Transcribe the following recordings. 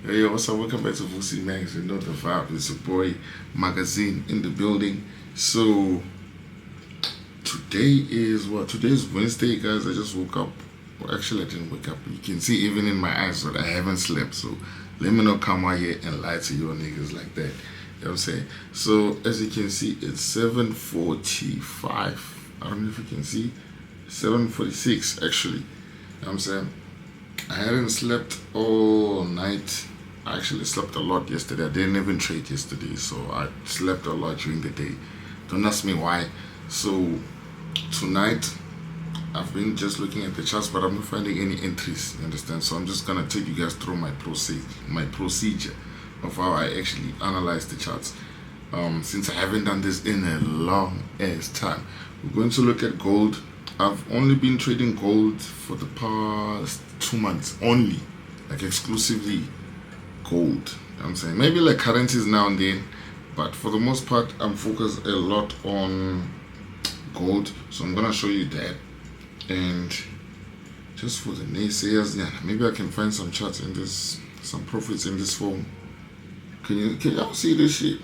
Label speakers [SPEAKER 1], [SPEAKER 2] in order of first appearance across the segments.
[SPEAKER 1] Hey, what's up? Welcome back to Vussy Max. You know the vibe. It's your boy Magazine in the building. So today is what? Today is Wednesday, guys. I just woke up. Well, actually, I didn't wake up. You can see even in my eyes that I haven't slept. So let me not come out here and lie to you niggas like that. You know what I'm saying? So as you can see, it's 7:45. I don't know if you can see. 7:46 actually. You know what I'm saying? I hadn't slept all night. I actually slept a lot yesterday. I didn't even trade yesterday, so I slept a lot during the day. Don't ask me why. So tonight I've been just looking at the charts, but I'm not finding any entries. You understand? So I'm just gonna take you guys through my procedure of how I actually analyze the charts. Since I haven't done this in a long ass time, we're going to look at gold. I've only been trading gold for the past 2 months only, like exclusively gold. You know what I'm saying? Maybe like currencies now and then, but for the most part, I'm focused a lot on gold. So I'm gonna show you that. And just for the naysayers, yeah, maybe I can find some charts in this, some profits in this form. Can y'all see this shit?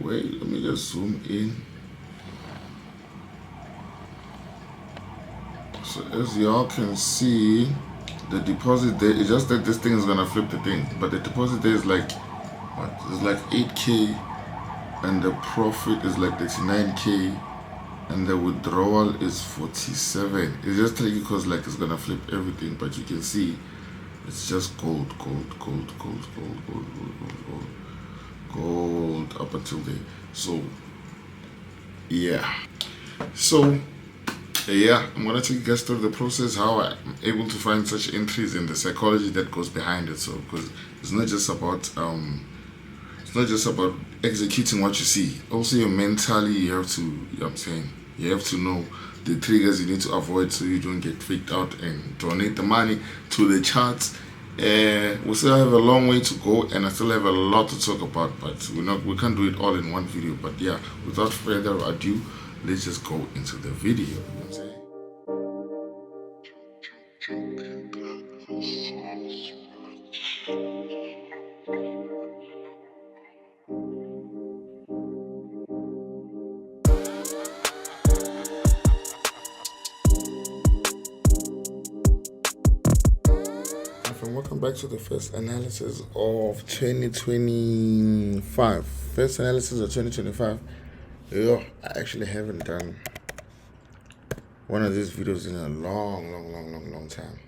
[SPEAKER 1] Wait, let me just zoom in. So as y'all can see, the deposit there, it's just that this thing is gonna flip the thing, but the deposit there is like what? It's like 8k, and the profit is like 39k, and the withdrawal is 47. It's just tricky because like it's gonna flip everything, but you can see it's just gold, gold, gold, gold, gold, gold, gold, gold, gold, gold up until there. So yeah. So yeah, I'm gonna take you guys through the process, how I'm able to find such entries and the psychology that goes behind it. So, because it's not just about executing what you see. Also, your mentally, you have to. You know what I'm saying, you have to know the triggers you need to avoid so you don't get freaked out and donate the money to the charts. We still have a long way to go, and I still have a lot to talk about, but we can't do it all in one video. But yeah, without further ado, let's just go into the video. You know what I'm saying? And welcome back to the first analysis of 2025. First analysis of 2025. Yeah, I actually haven't done one of these videos in a long time.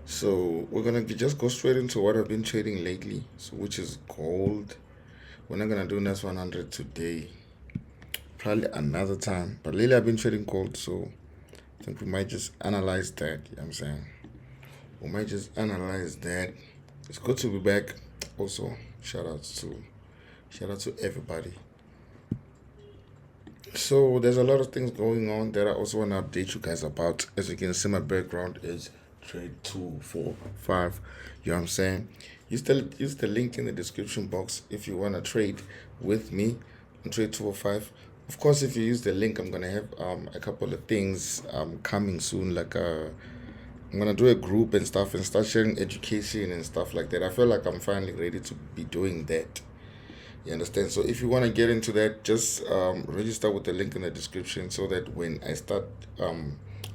[SPEAKER 1] So we're gonna just go straight into what I've been trading lately, so which is gold. We're not gonna do NAS 100 today, probably another time. But lately I've been trading gold, so I think we might just analyze that. You know what I'm saying? We might just analyze that. It's good to be back. Also, shout out to everybody. So there's a lot of things going on that I also want to update you guys about. As you can see, my background is trade 245. You know what I'm saying? Use the link in the description box if you want to trade with me on trade 205. Of course, if you use the link, I'm gonna have a couple of things coming soon. Like I'm gonna do a group and stuff and start sharing education and stuff like that. I feel like I'm finally ready to be doing that. You understand? So if you want to get into that, just register with the link in the description so that when I start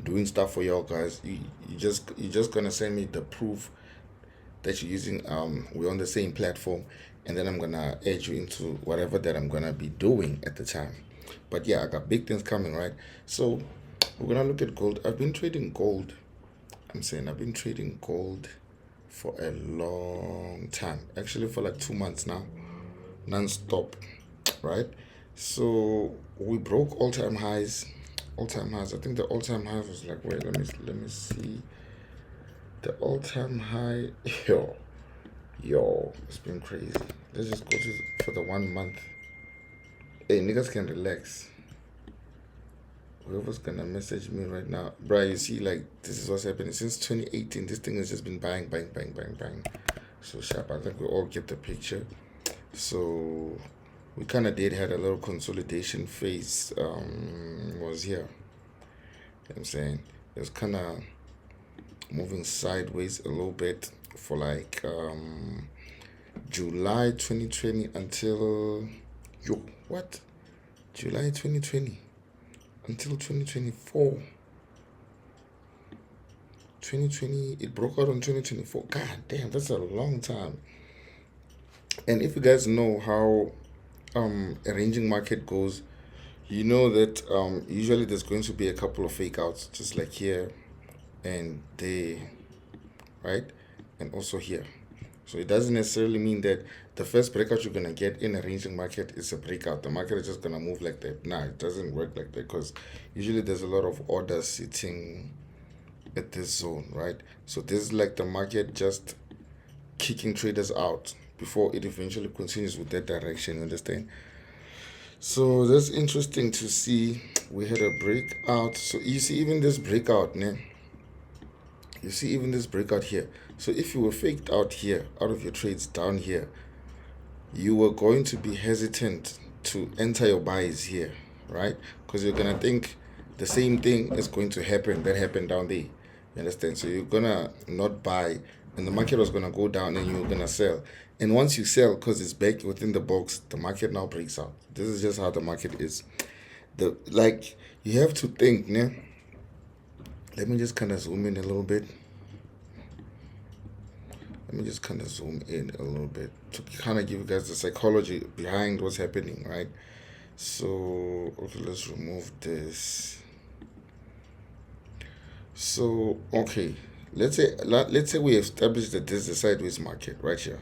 [SPEAKER 1] doing stuff for y'all guys, you're just gonna send me the proof that you're using. We're on the same platform, and then I'm gonna add you into whatever that I'm gonna be doing at the time. But yeah, I got big things coming, right? So we're gonna look at gold. I've been trading gold. I've been trading gold for a long time. Actually, for like 2 months now, non-stop, right? So we broke all-time highs. All-time highs. I think the all-time high was like, wait, let me see. The all-time high, yo, it's been crazy. Let's just go for the 1 month. Hey, niggas can relax. Whoever's gonna message me right now, bro, you see, like, this is what's happening since 2018. This thing has just been bang, bang, bang, bang, bang. So sharp. I think we all get the picture. So we kind of had a little consolidation phase. Was here. You know what I'm saying, it was kind of moving sideways a little bit for like July 2020 until July 2020 until 2024. 2020, it broke out on 2024. God damn, that's a long time. And if you guys know how a ranging market goes, you know that usually there's going to be a couple of fake outs, just like here and there, right? And also here. So it doesn't necessarily mean that the first breakout you're gonna get in a ranging market is a breakout. The market is just gonna move like that. Nah, it doesn't work like that, because usually there's a lot of orders sitting at this zone, right? So this is like the market just kicking traders out before it eventually continues with that direction. You understand? So that's interesting to see. We had a breakout. So you see, even this breakout, ne? You see, even this breakout here. So if you were faked out here, out of your trades down here, you were going to be hesitant to enter your buys here, right? Because you're gonna think the same thing is going to happen that happened down there. You understand? So you're gonna not buy, and the market was gonna go down, and you're gonna sell. And once you sell, because it's back within the box, the market now breaks out. This is just how the market is. You have to think, ne? Let me just kind of zoom in a little bit. Let me just kind of zoom in a little bit to kind of give you guys the psychology behind what's happening, right? So, okay, let's remove this. So, okay, let's say we established that this is a sideways market right here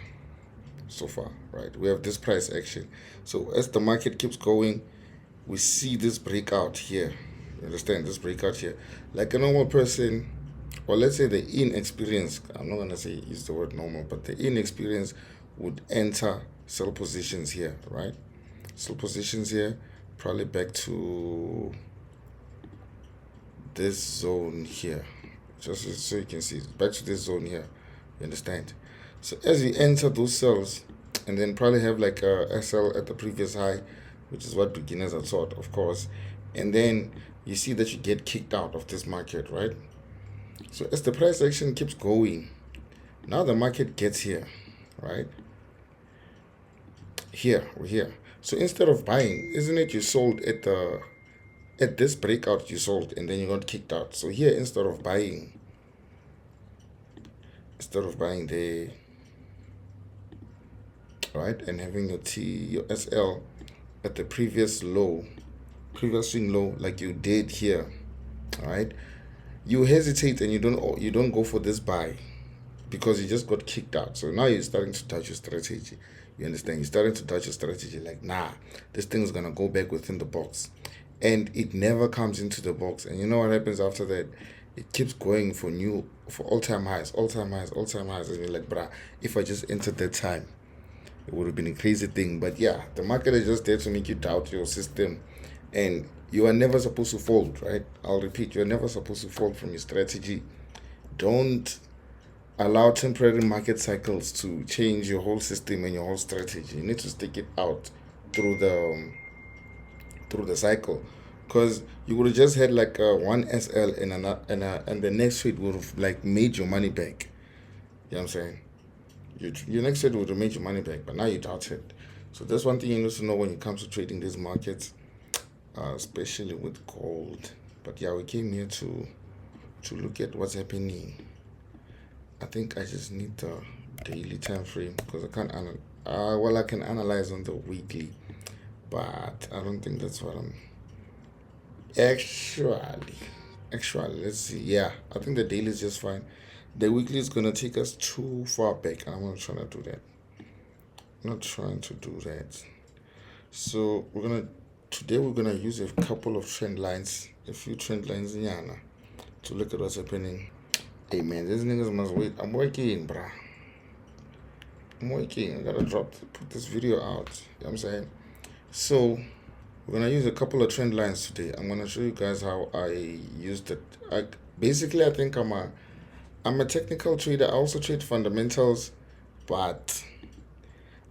[SPEAKER 1] so far, right? We have this price action. So as the market keeps going, we see this breakout here. You understand? This breakout here. Like a normal person, or let's say the inexperienced, I'm not going to say use the word normal, but the inexperienced would enter sell positions here, right? Sell positions here, probably back to this zone here. Just so you can see, back to this zone here. You understand? So as you enter those cells, and then probably have like a SL at the previous high, which is what beginners are taught, of course. And then you see that you get kicked out of this market, right? So as the price action keeps going, now the market gets here, right? We're here. So instead of buying, isn't it you sold at this breakout, you sold, and then you got kicked out. So here, instead of buying the right, and having your SL at the previous swing low, like you did here, all right, you hesitate and you don't go for this buy because you just got kicked out. So now you're starting to touch your strategy. You understand? You're starting to touch your strategy, like, nah, this thing is gonna go back within the box, and it never comes into the box. And you know what happens after that? It keeps going for all-time highs, and you're like, bruh, if I just entered that time, it would have been a crazy thing. But yeah, the market is just there to make you doubt your system, and you are never supposed to fold, right? I'll repeat, you're never supposed to fold from your strategy. Don't allow temporary market cycles to change your whole system and your whole strategy. You need to stick it out through the cycle, because you would have just had like one SL and the next trade would have like made your money back. You know what I'm saying? Your next trade would have made your money back, but now you doubt it. So that's one thing you need to know when it comes to trading these markets, especially with gold. But yeah, we came here to look at what's happening. I think I just need the daily time frame, because I can't I can analyze on the weekly, but I don't think that's what I'm actually let's see. Yeah, I think the daily is just fine. The weekly is gonna take us too far back, and I'm not trying to do that. So today we're gonna use a couple of trend lines, a few trend lines in Yana, to look at what's happening. Hey man, these niggas must wait. I'm working, bruh. I gotta put this video out. You know what I'm saying? So we're gonna use a couple of trend lines today. I'm gonna show you guys how I used it. I think I'm a technical trader. I also trade fundamentals, but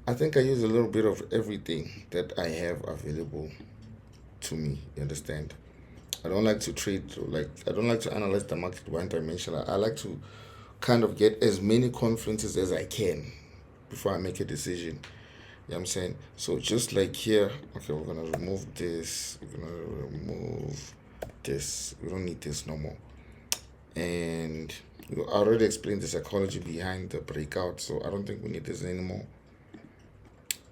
[SPEAKER 1] I think I use a little bit of everything that I have available to me. You understand? I don't like to trade, like, I don't like to analyze the market one dimensional. I like to kind of get as many conferences as I can before I make a decision. You know what I'm saying? So just like here, okay, we're gonna remove this. We're gonna remove this. We don't need this no more. And I already explained the psychology behind the breakout, so I don't think we need this anymore.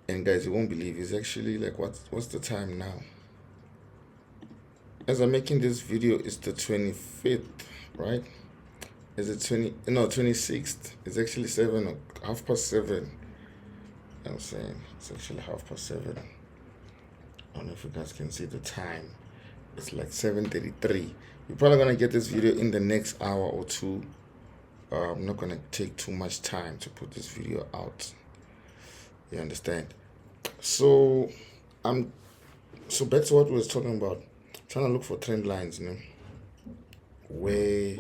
[SPEAKER 1] And guys, you won't believe it's actually like what's the time now? As I'm making this video, it's the 25th, right? Is it 26th? It's actually 7:30. You know what I'm saying? It's actually 7:30. I don't know if you guys can see the time. It's like 7:33. You're probably gonna get this video in the next hour or two. I'm not gonna take too much time to put this video out. You understand? So back to what we was talking about. Trying to look for trend lines, where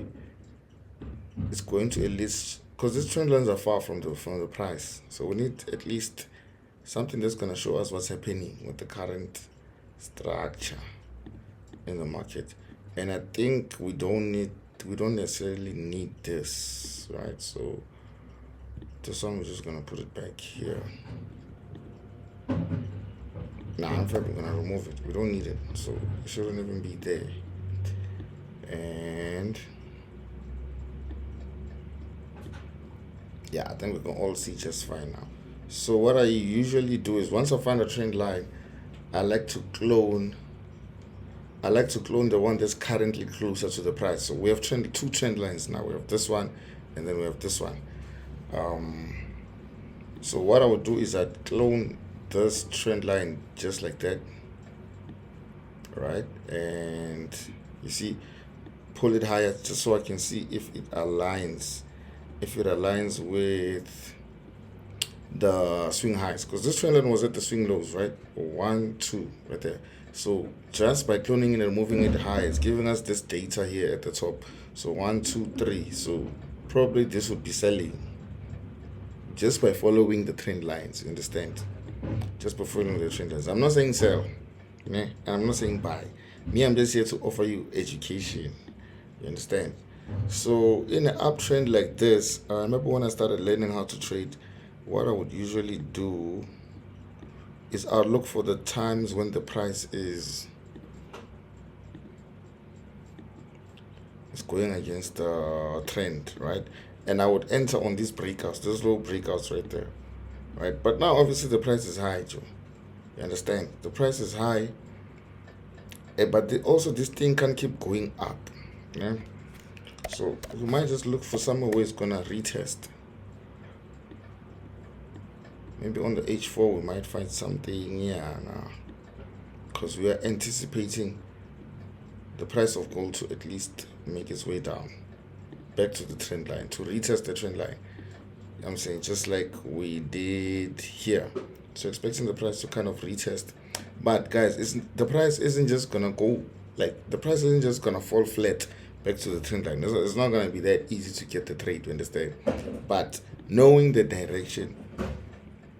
[SPEAKER 1] it's going to at least, because these trend lines are far from the price. So we need at least something that's gonna show us what's happening with the current structure in the market. And I think we don't necessarily need this, right? So this one, we're just gonna put it back here. Nah, in fact, we're gonna remove it. We don't need it, so it shouldn't even be there. And yeah, I think we can all see just fine now. So what I usually do is, once I find a trend line, I like to clone the one that's currently closer to the price. So we have two trend lines now. We have this one, and then we have this one. So what I would do is I'd clone this trend line just like that, right? And you see, pull it higher just so I can see if it aligns with the swing highs, because this trend line was at the swing lows, right? 1, 2 right there. So just by cloning it and moving it high, it's giving us this data here at the top. So 1, 2, 3. So probably this would be selling just by following the trend lines. You understand? Just by following the trend lines. I'm not saying sell, and I'm not saying buy. I'm just here to offer you education. You understand? So in an uptrend like this, I remember when I started learning how to trade, what I would usually do is I'll look for the times when the price is going against the trend, right? And I would enter on these breakouts, those low breakouts right there, right? But now obviously the price is high, Joe. You understand? The price is high, but also this thing can keep going up, yeah? So we might just look for somewhere where it's gonna retest. Maybe on the H4 we might find something, because we are anticipating the price of gold to at least make its way down back to the trend line, to retest the trend line. I'm saying just like we did here. So expecting the price to kind of retest. But guys, the price isn't just gonna go, like, the price isn't just gonna fall flat back to the trend line. It's not gonna be that easy to get the trade, you understand? But knowing the direction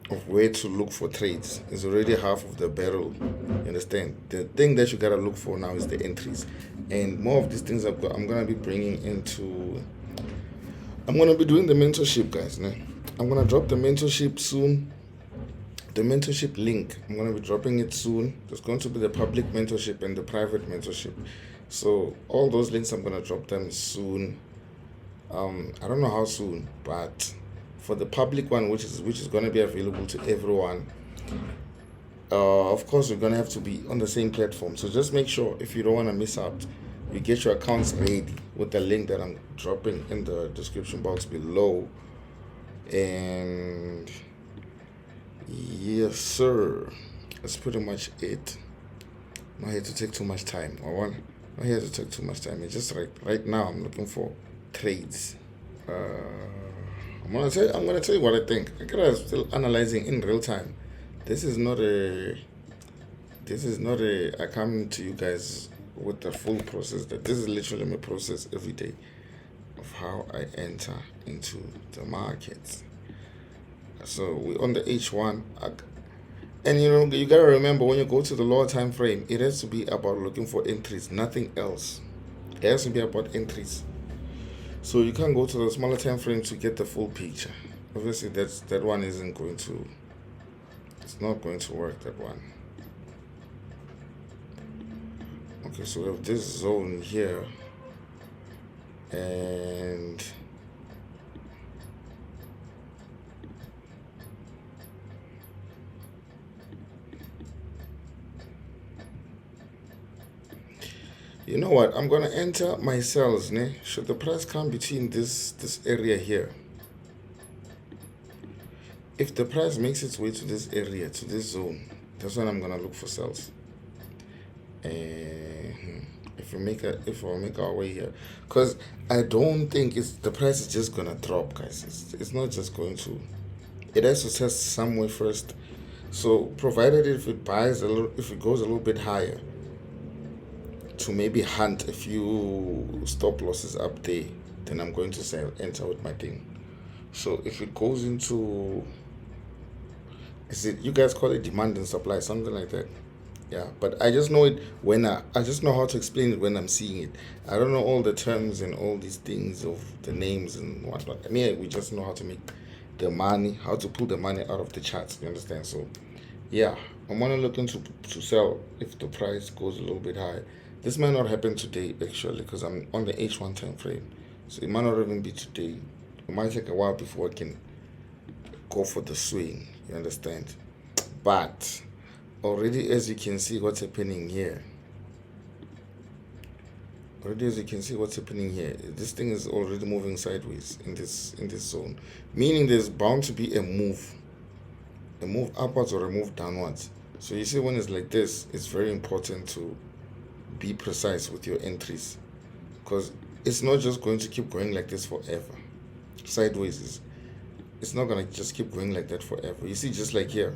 [SPEAKER 1] of where to look for trades is already half of the battle. You understand? The thing that you gotta look for now is the entries, and more of these things I'm gonna be bringing into. I'm gonna be doing the mentorship, guys. I'm gonna drop the mentorship soon. The mentorship link, I'm gonna be dropping it soon. There's going to be the public mentorship and the private mentorship. So all those links, I'm gonna drop them soon. I don't know how soon, but for the public one, which is going to be available to everyone, of course we're going to have to be on the same platform. So just make sure, if you don't want to miss out, you get your accounts ready with the link that I'm dropping in the description box below. And yes sir, that's pretty much it. I'm not here to take too much time. I'm not here to take too much time. It's just right now I'm looking for trades. I'm gonna tell you what I think. I'm still analyzing in real time. This is not a I come to you guys with the full process. This is literally my process every day of how I enter into the markets. So we're on the H1, And you gotta remember when you go to the lower time frame, it has to be about looking for entries, nothing else. It has to be about entries. So you can't go to the smaller time frame to get the full picture. Obviously, that one isn't going to. It's not going to work. That one. Okay, so we have this zone here, and you know what? I'm gonna enter my cells, ne? Should the price come between this area here? If the price makes its way to this area, to this zone, that's when I'm gonna look for cells. And if we make our way here, because I don't think it's the price is just gonna drop, guys. It's not just going to. It has to test somewhere first. So provided if it buys a little, if it goes a little bit higher, to maybe hunt a few stop losses up there, then I'm going to sell, enter with my thing. So if it goes into, is it, you guys call it demand and supply, something like that? Yeah, but I just know it when I just know how to explain it when I'm seeing it. I don't know all the terms and all these things of the names and whatnot. I mean, we just know how to make the money, how to pull the money out of the charts. You understand? So, yeah, I'm gonna looking to sell if the price goes a little bit high. This might not happen today actually because I'm on the H1 time frame, so it might not even be today. It might take a while before I can go for the swing. You understand? But already, as you can see, what's happening here. Already, as you can see, what's happening here. This thing is already moving sideways in this zone, meaning there's bound to be a move upwards or a move downwards. So you see, when it's like this, it's very important to be precise with your entries, because it's not just going to keep going like this forever. Sideways is, it's not gonna just keep going like that forever. You see, just like here.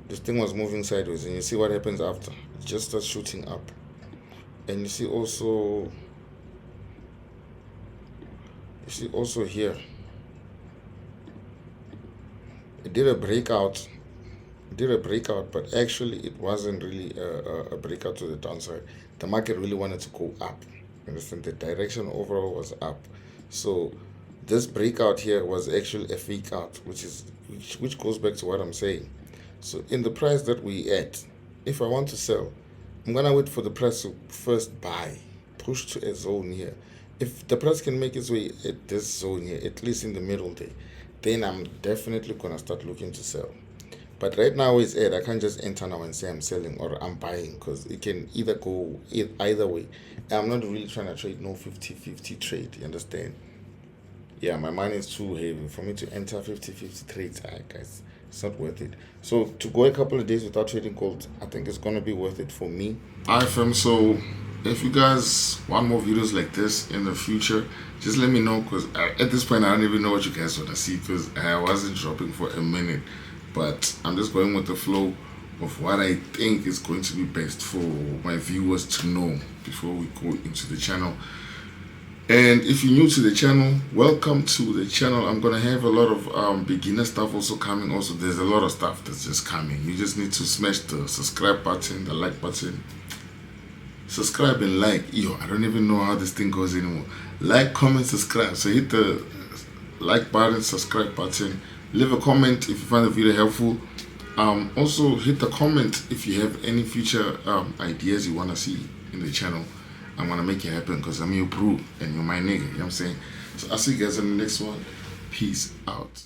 [SPEAKER 1] This thing was moving sideways, and you see what happens after. It just starts shooting up. And you see also here, it did a breakout. But actually it wasn't really a breakout to the downside. The market really wanted to go up. Understand? The direction overall was up. So this breakout here was actually a fake out, which goes back to what I'm saying. So in the price that we at, if I want to sell, I'm gonna wait for the price to first buy, push to a zone here. If the price can make its way at this zone here, at least in the middle there, then I'm definitely gonna start looking to sell. But right now it's at, I can't just enter now and say I'm selling or I'm buying, because it can either go either way. I'm not really trying to trade no 50-50 trade, you understand? Yeah, my money is too heavy for me to enter 50-50 trades, guys. It's not worth it. So to go a couple of days without trading gold, I think it's gonna be worth it for me. Alright fam, so if you guys want more videos like this in the future, just let me know, because at this point I don't even know what you guys want to see, because I wasn't dropping for a minute. But I'm just going with the flow of what I think is going to be best for my viewers to know before we go into the channel. And if you're new to the channel, welcome to the channel. I'm gonna have a lot of beginner stuff also coming. Also, there's a lot of stuff that's just coming. You just need to smash the subscribe button, the like button. Subscribe and like. Yo, I don't even know how this thing goes anymore. Like, comment, subscribe. So hit the like button, subscribe button. Leave a comment if you find the video helpful. Also hit the comment if you have any future ideas you want to see in the channel. I'm gonna make it happen, because I'm your bro and you're my nigga, you know what I'm saying? So I'll see you guys in the next one. Peace out.